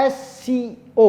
SCO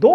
2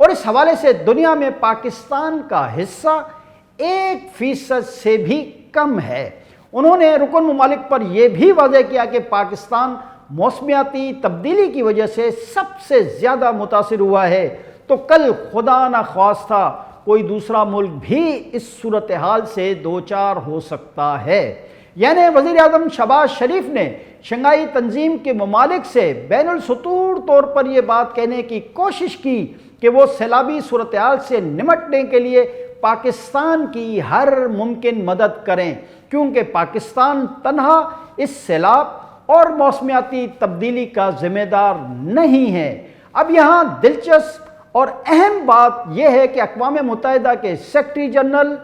اور اس حوالے سے دنیا میں پاکستان کا حصہ 1% سے بھی کم ہے۔ انہوں نے رکن ممالک پر یہ بھی واضح کیا کہ پاکستان موسمیاتی تبدیلی کی وجہ سے سب سے زیادہ متاثر ہوا ہے، تو کل خدا نخواستہ کوئی دوسرا ملک بھی اس صورتحال سے دوچار ہو سکتا ہے۔ یعنی وزیر اعظم شہباز شریف نے شنگھائی تنظیم کے ممالک سے بین السطور طور پر یہ بات کہنے کی کوشش کی کہ وہ سیلابی صورتحال سے نمٹنے کے لیے پاکستان کی ہر ممکن مدد کریں، کیونکہ پاکستان تنہا اس سیلاب اور موسمیاتی تبدیلی کا ذمہ دار نہیں ہے۔ اب یہاں دلچسپ اور اہم بات یہ ہے کہ اقوام متحدہ کے سیکریٹری جنرل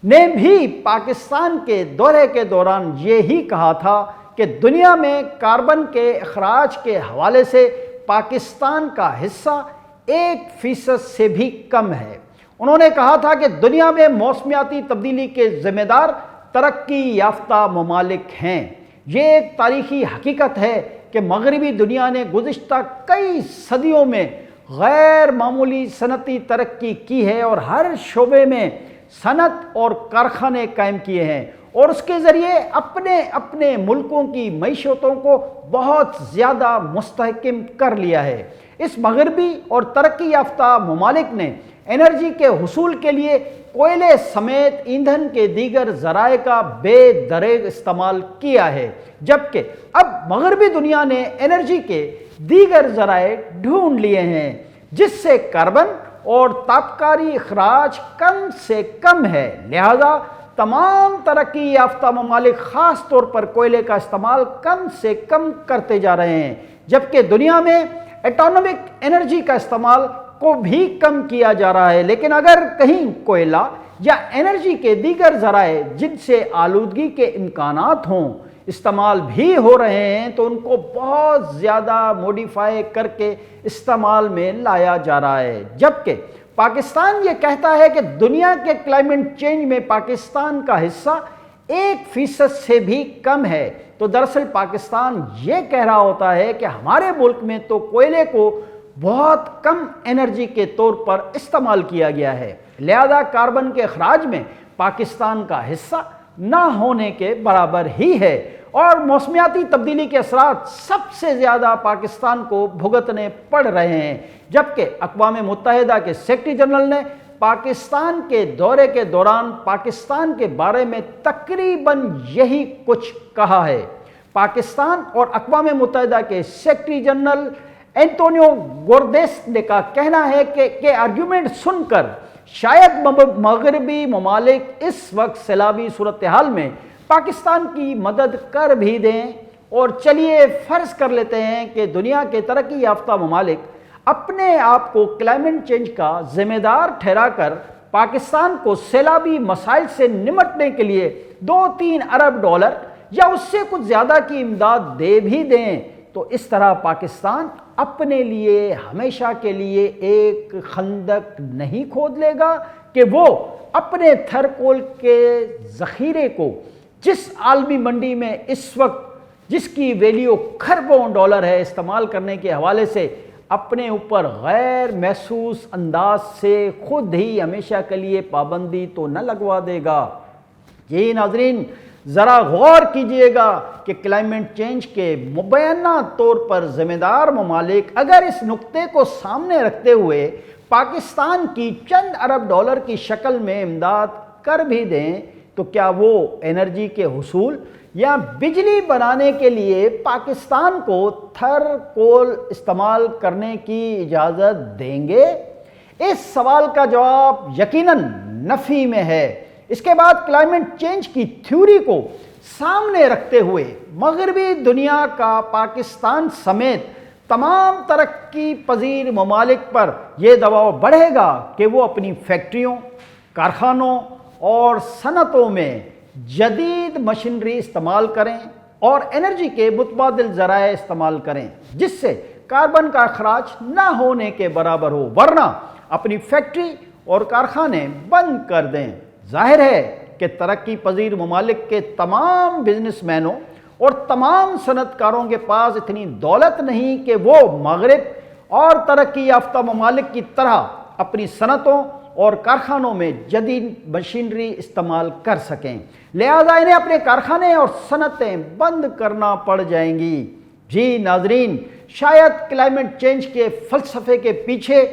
نے بھی پاکستان کے دورے کے دوران یہی کہا تھا کہ دنیا میں کاربن کے اخراج کے حوالے سے پاکستان کا حصہ 1% سے بھی کم ہے۔ انہوں نے کہا تھا کہ دنیا میں موسمیاتی تبدیلی کے ذمہ دار ترقی یافتہ ممالک ہیں۔ یہ ایک تاریخی حقیقت ہے کہ مغربی دنیا نے گزشتہ کئی صدیوں میں غیر معمولی صنعتی ترقی کی ہے اور ہر شعبے میں صنعت اور کارخانے قائم کیے ہیں، اور اس کے ذریعے اپنے ملکوں کی معیشتوں کو بہت زیادہ مستحکم کر لیا ہے۔ اس مغربی اور ترقی یافتہ ممالک نے انرجی کے حصول کے لیے کوئلے سمیت ایندھن کے دیگر ذرائع کا بے دریغ استعمال کیا ہے، جبکہ اب مغربی دنیا نے انرجی کے دیگر ذرائع ڈھونڈ لیے ہیں جس سے کاربن اور تابکاری اخراج کم سے کم ہے۔ لہذا تمام ترقی یافتہ ممالک خاص طور پر کوئلے کا استعمال کم سے کم کرتے جا رہے ہیں، جبکہ دنیا میں ایٹامک انرجی کا استعمال کو بھی کم کیا جا رہا ہے۔ لیکن اگر کہیں کوئلہ یا انرجی کے دیگر ذرائع جن سے آلودگی کے امکانات ہوں استعمال بھی ہو رہے ہیں تو ان کو بہت زیادہ موڈیفائی کر کے استعمال میں لایا جا رہا ہے۔ جبکہ پاکستان یہ کہتا ہے کہ دنیا کے کلائمیٹ چینج میں پاکستان کا حصہ 1% سے بھی کم ہے، تو دراصل پاکستان یہ کہہ رہا ہوتا ہے کہ ہمارے ملک میں تو کوئلے کو بہت کم انرجی کے طور پر استعمال کیا گیا ہے، لہذا کاربن کے اخراج میں پاکستان کا حصہ نہ ہونے کے برابر ہی ہے، اور موسمیاتی تبدیلی کے اثرات سب سے زیادہ پاکستان کو بھگتنے پڑ رہے ہیں۔ جبکہ اقوام متحدہ کے سیکریٹری جنرل نے پاکستان کے دورے کے دوران پاکستان کے بارے میں تقریباً یہی کچھ کہا ہے۔ پاکستان اور اقوام متحدہ کے سیکریٹری جنرل اینٹونیو گوتریس کا کہنا ہے کہ آرگیومنٹ سن کر شاید مغربی ممالک اس وقت سیلابی صورتحال میں پاکستان کی مدد کر بھی دیں، اور چلیے فرض کر لیتے ہیں کہ دنیا کے ترقی یافتہ ممالک اپنے آپ کو کلائمیٹ چینج کا ذمہ دار ٹھہرا کر پاکستان کو سیلابی مسائل سے نمٹنے کے لیے 2-3 ارب ڈالر یا اس سے کچھ زیادہ کی امداد دے بھی دیں، تو اس طرح پاکستان اپنے لیے ہمیشہ کے لیے ایک خندق نہیں کھود لے گا کہ وہ اپنے تھر کول کے ذخیرے کو جس عالمی منڈی میں اس وقت جس کی ویلیو کھربوں ڈالر ہے استعمال کرنے کے حوالے سے اپنے اوپر غیر محسوس انداز سے خود ہی ہمیشہ کے لیے پابندی تو نہ لگوا دے گا۔ یہ ناظرین ذرا غور کیجئے گا کہ کلائمیٹ چینج کے مبینہ طور پر ذمہ دار ممالک اگر اس نقطے کو سامنے رکھتے ہوئے پاکستان کی چند ارب ڈالر کی شکل میں امداد کر بھی دیں تو کیا وہ انرجی کے حصول یا بجلی بنانے کے لیے پاکستان کو تھر کول استعمال کرنے کی اجازت دیں گے؟ اس سوال کا جواب یقیناً نفی میں ہے۔ اس کے بعد کلائمیٹ چینج کی تھیوری کو سامنے رکھتے ہوئے مغربی دنیا کا پاکستان سمیت تمام ترقی پذیر ممالک پر یہ دباؤ بڑھے گا کہ وہ اپنی فیکٹریوں، کارخانوں اور صنعتوں میں جدید مشینری استعمال کریں اور انرجی کے متبادل ذرائع استعمال کریں جس سے کاربن کا اخراج نہ ہونے کے برابر ہو، ورنہ اپنی فیکٹری اور کارخانے بند کر دیں۔ ظاہر ہے کہ ترقی پذیر ممالک کے تمام بزنس مینوں اور تمام صنعت کاروں کے پاس اتنی دولت نہیں کہ وہ مغرب اور ترقی یافتہ ممالک کی طرح اپنی صنعتوں اور کارخانوں میں جدید مشینری استعمال کر سکیں، لہذا انہیں اپنے کارخانے اور صنعتیں بند کرنا پڑ جائیں گی۔ جی ناظرین، شاید کلائمیٹ چینج کے فلسفے کے پیچھے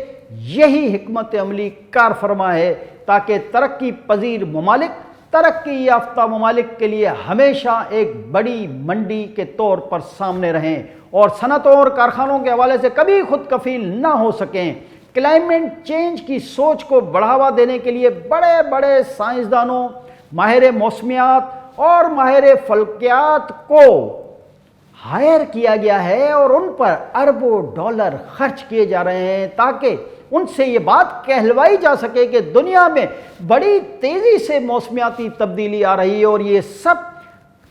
یہی حکمت عملی کار فرما ہے تاکہ ترقی پذیر ممالک ترقی یافتہ ممالک کے لیے ہمیشہ ایک بڑی منڈی کے طور پر سامنے رہیں اور صنعتوں اور کارخانوں کے حوالے سے کبھی خود کفیل نہ ہو سکیں۔ کلائمیٹ چینج کی سوچ کو بڑھاوا دینے کے لیے بڑے بڑے سائنسدانوں، ماہر موسمیات اور ماہر فلکیات کو ہائر کیا گیا ہے اور ان پر اربوں ڈالر خرچ کیے جا رہے ہیں تاکہ ان سے یہ بات کہلوائی جا سکے کہ دنیا میں بڑی تیزی سے موسمیاتی تبدیلی آ رہی ہے اور یہ سب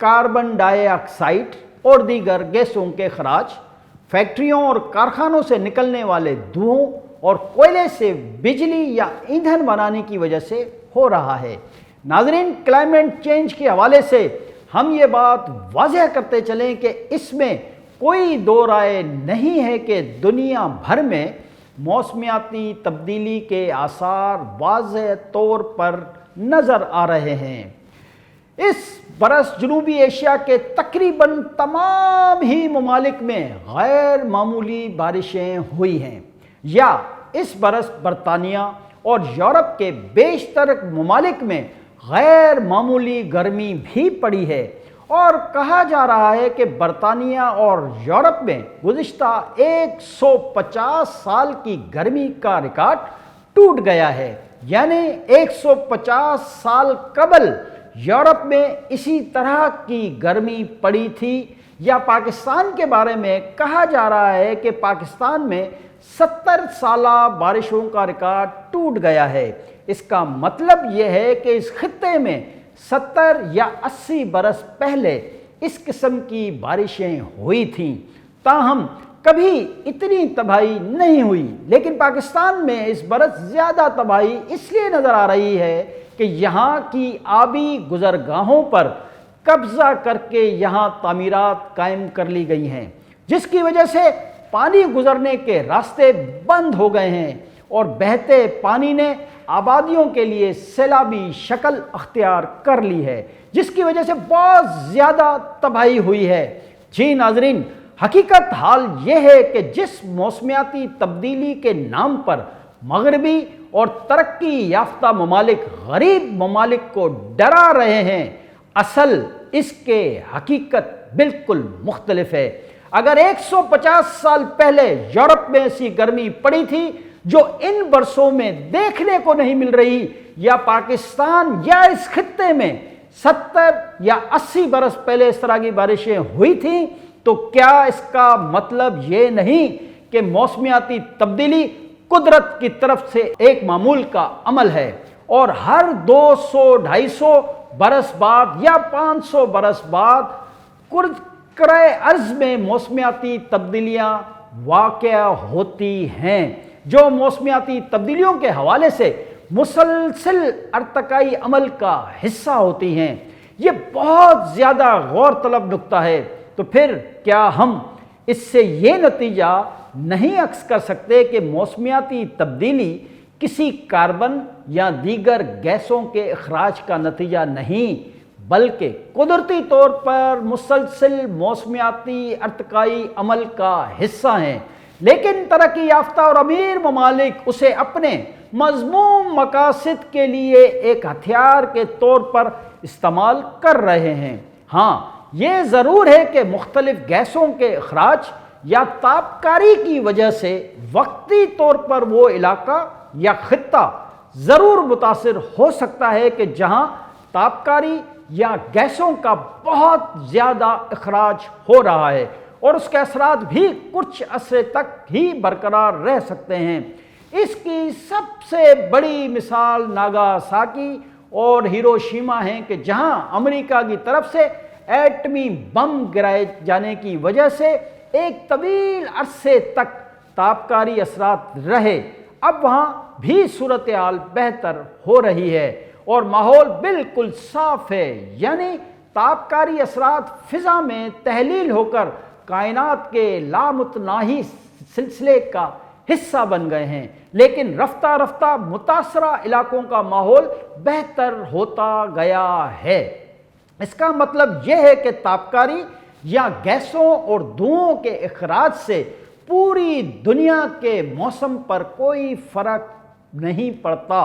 کاربن ڈائی آکسائڈ اور دیگر گیسوں کے اخراج، فیکٹریوں اور کارخانوں سے نکلنے والے دھوؤں اور کوئلے سے بجلی یا ایندھن بنانے کی وجہ سے ہو رہا ہے۔ ناظرین، کلائمیٹ چینج کے حوالے سے ہم یہ بات واضح کرتے چلیں کہ اس میں کوئی دو رائے نہیں ہے کہ دنیا بھر میں موسمیاتی تبدیلی کے آثار واضح طور پر نظر آ رہے ہیں۔ اس برس جنوبی ایشیا کے تقریباً تمام ہی ممالک میں غیر معمولی بارشیں ہوئی ہیں، یا اس برس برطانیہ اور یورپ کے بیشتر ممالک میں غیر معمولی گرمی بھی پڑی ہے، اور کہا جا رہا ہے کہ برطانیہ اور یورپ میں گزشتہ 150 سال کی گرمی کا ریکارڈ ٹوٹ گیا ہے، یعنی 150 سال قبل یورپ میں اسی طرح کی گرمی پڑی تھی۔ یا پاکستان کے بارے میں کہا جا رہا ہے کہ پاکستان میں 70 سالہ بارشوں کا ریکارڈ ٹوٹ گیا ہے۔ اس کا مطلب یہ ہے کہ اس خطے میں 70 یا 80 برس پہلے اس قسم کی بارشیں ہوئی تھیں، تاہم کبھی اتنی تباہی نہیں ہوئی۔ لیکن پاکستان میں اس برس زیادہ تباہی اس لیے نظر آ رہی ہے کہ یہاں کی آبی گزرگاہوں پر قبضہ کر کے یہاں تعمیرات قائم کر لی گئی ہیں، جس کی وجہ سے پانی گزرنے کے راستے بند ہو گئے ہیں اور بہتے پانی نے آبادیوں کے لیے سیلابی شکل اختیار کر لی ہے، جس کی وجہ سے بہت زیادہ تباہی ہوئی ہے۔ جی ناظرین، حقیقت حال یہ ہے کہ جس موسمیاتی تبدیلی کے نام پر مغربی اور ترقی یافتہ ممالک غریب ممالک کو ڈرا رہے ہیں، اصل اس کے حقیقت بالکل مختلف ہے۔ اگر 150 سال پہلے یورپ میں ایسی گرمی پڑی تھی جو ان برسوں میں دیکھنے کو نہیں مل رہی، یا پاکستان یا اس خطے میں 70 یا 80 برس پہلے اس طرح کی بارشیں ہوئی تھیں، تو کیا اس کا مطلب یہ نہیں کہ موسمیاتی تبدیلی قدرت کی طرف سے ایک معمول کا عمل ہے اور ہر 200-250 برس بعد یا 500 برس بعد کرۂ ارض میں موسمیاتی تبدیلیاں واقع ہوتی ہیں، جو موسمیاتی تبدیلیوں کے حوالے سے مسلسل ارتقائی عمل کا حصہ ہوتی ہیں۔ یہ بہت زیادہ غور طلب نکتہ ہے۔ تو پھر کیا ہم اس سے یہ نتیجہ نہیں اخذ کر سکتے کہ موسمیاتی تبدیلی کسی کاربن یا دیگر گیسوں کے اخراج کا نتیجہ نہیں، بلکہ قدرتی طور پر مسلسل موسمیاتی ارتقائی عمل کا حصہ ہیں، لیکن ترقی یافتہ اور امیر ممالک اسے اپنے مذموم مقاصد کے لیے ایک ہتھیار کے طور پر استعمال کر رہے ہیں۔ ہاں، یہ ضرور ہے کہ مختلف گیسوں کے اخراج یا تابکاری کی وجہ سے وقتی طور پر وہ علاقہ یا خطہ ضرور متاثر ہو سکتا ہے کہ جہاں تابکاری یا گیسوں کا بہت زیادہ اخراج ہو رہا ہے، اور اس کے اثرات بھی کچھ عرصے تک ہی برقرار رہ سکتے ہیں۔ اس کی سب سے بڑی مثال ناگاساکی اور ہیروشیما ہیں کہ جہاں امریکہ کی طرف سے ایٹمی بم گرائے جانے کی وجہ سے ایک طویل عرصے تک تابکاری اثرات رہے، اب وہاں بھی صورتحال بہتر ہو رہی ہے اور ماحول بالکل صاف ہے، یعنی تابکاری اثرات فضا میں تحلیل ہو کر کائنات کے لامتناہی سلسلے کا حصہ بن گئے ہیں، لیکن رفتہ رفتہ متاثرہ علاقوں کا ماحول بہتر ہوتا گیا ہے۔ اس کا مطلب یہ ہے کہ تابکاری یا گیسوں اور دھوؤں کے اخراج سے پوری دنیا کے موسم پر کوئی فرق نہیں پڑتا،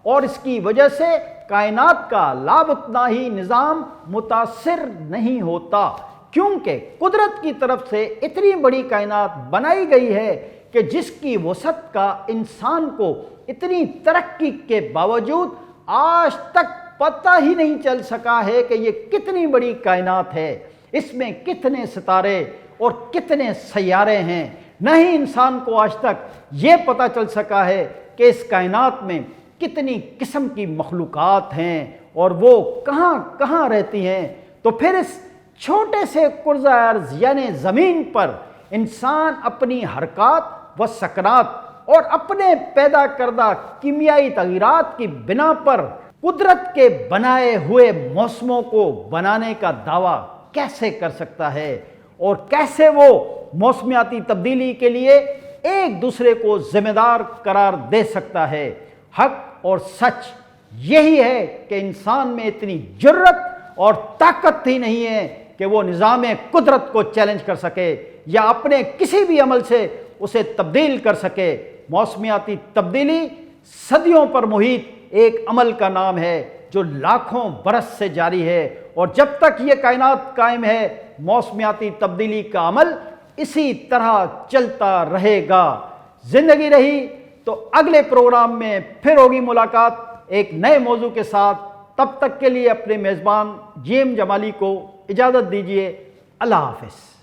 اور اس کی وجہ سے کائنات کا لامتناہی نظام متاثر نہیں ہوتا، کیونکہ قدرت کی طرف سے اتنی بڑی کائنات بنائی گئی ہے کہ جس کی وسعت کا انسان کو اتنی ترقی کے باوجود آج تک پتہ ہی نہیں چل سکا ہے کہ یہ کتنی بڑی کائنات ہے، اس میں کتنے ستارے اور کتنے سیارے ہیں۔ نہیں انسان کو آج تک یہ پتہ چل سکا ہے کہ اس کائنات میں کتنی قسم کی مخلوقات ہیں اور وہ کہاں کہاں رہتی ہیں۔ تو پھر اس چھوٹے سے کرۂ ارض یعنی زمین پر انسان اپنی حرکات و سکنات اور اپنے پیدا کردہ کیمیائی تغیرات کی بنا پر قدرت کے بنائے ہوئے موسموں کو بنانے کا دعویٰ کیسے کر سکتا ہے، اور کیسے وہ موسمیاتی تبدیلی کے لیے ایک دوسرے کو ذمہ دار قرار دے سکتا ہے؟ حق اور سچ یہی ہے کہ انسان میں اتنی جرت اور طاقت ہی نہیں ہے کہ وہ نظام قدرت کو چیلنج کر سکے یا اپنے کسی بھی عمل سے اسے تبدیل کر سکے۔ موسمیاتی تبدیلی صدیوں پر محیط ایک عمل کا نام ہے جو لاکھوں برس سے جاری ہے، اور جب تک یہ کائنات قائم ہے موسمیاتی تبدیلی کا عمل اسی طرح چلتا رہے گا۔ زندگی رہی تو اگلے پروگرام میں پھر ہوگی ملاقات ایک نئے موضوع کے ساتھ۔ تب تک کے لیے اپنے میزبان جیم جمالی کو اجازت دیجیے۔ اللہ حافظ۔